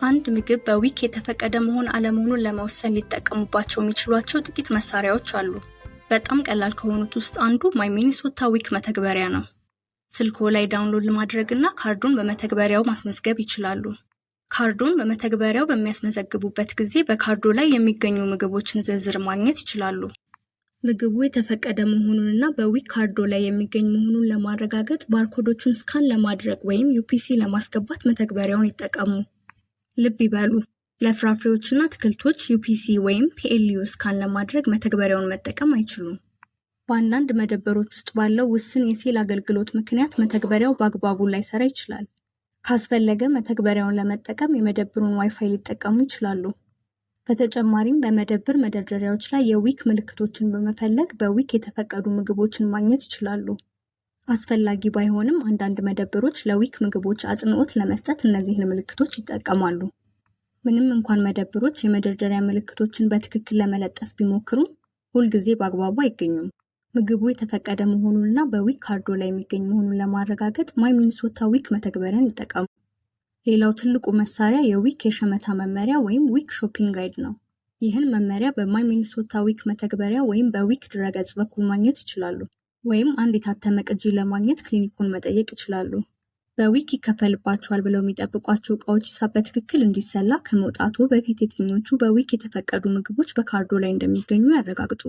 አንድ ምግብ በዊክ የተፈቀደ መሆን አለመሆኑን ለመወሰን ሊጠቀሙባቸው የሚችሏቸው ጥቂት መሳሪያዎች አሉ። በጣም ቀላል ከሆኑት ውስጥ አንዱ ማይ ሚኒሶታ ዊክ መተግበሪያ ነው። ስልክዎ ላይ ዳውንሎድ ማድረግና ካርዱን በመተግበሪያው ማስመዝገብ ይችላሉ። ካርዱን በመተግበሪያው በሚያስመዘግቡበት ጊዜ በካርዱ ላይ የሚገኙ ምግቦችን ዝርዝር ማግኘት ይችላሉ። ምግቡ የተፈቀደ መሆኑንና በዊክ ካርዶ ላይ የሚገኝ መሆኑን ለማረጋገጥ ባርኮዶቹን ስካን ለማድረግ ወይም ዩፒሲ ለማስገባት መተግበሪያውን ይጠቀሙ። ልብ ይበሉ፣ ለፍራፍሬዎችና አትክልቶች ዩፒሲ ወይም ፒኤልዩ ስካን ለማድረግ መተግበሪያውን መጠቀም አይችሉም። በአንዳንድ መደብሮች ውስጥ ባለው ውስን የሴል አገልግሎት ምክንያት መተግበሪያው በአግባቡ ላይሰራ ይችላል። ካስፈለገ መተግበሪያውን ለመጠቀም የመደብሩን ዋይፋይ ሊጠቀሙ ይችላሉ። በተጨማሪም በመደብር መደርደሪያዎች ላይ የዊክ ምልክቶችን በመፈለግ በዊክ የተፈቀዱ ምግቦችን ማግኘት ይችላሉ። አስፈላጊ ባይሆንም አንዳንድ መደብሮች ለዊክ ምግቦች አጽንዖት ለመስጠት እነዚህን ምልክቶች ይጠቀማሉ። ምንም እንኳን መደብሮች የመደርደሪያ ምልክቶችን በትክክል ለመለጠፍ ቢሞክሩም ሁልጊዜ በአግባቡ አይገኙም። ምግቡ የተፈቀደ መሆኑንና በዊክ ካርዶ ላይ የሚገኝ መሆኑን ለማረጋገጥ ማይ ሚኒሶታ ዊክ መተግበሪያን ይጠቀሙ። ሌላው ትልቁ መሳሪያ የዊክ የሸመታ መመሪያ ወይም ዊክ ሾፒንግ ጋይድ ነው። ይህን መመሪያ በማይ ሚኒሶታ ዊክ መተግበሪያ ወይም በዊክ ድረገጽ በኩል ማግኘት ይችላሉ። ወይም አንድ የታተመ ቅጂ ለማግኘት ክሊኒኩን መጠየቅ ይችላሉ። በዊክ ይከፈልባቸዋል ብለው የሚጠብቋቸው እቃዎች ሂሳብ በትክክል እንዲሰላ ከመውጣቱ በፊት የትኞቹ በዊክ የተፈቀዱ ምግቦች በካርዶ ላይ እንደሚገኙ ያረጋግጡ።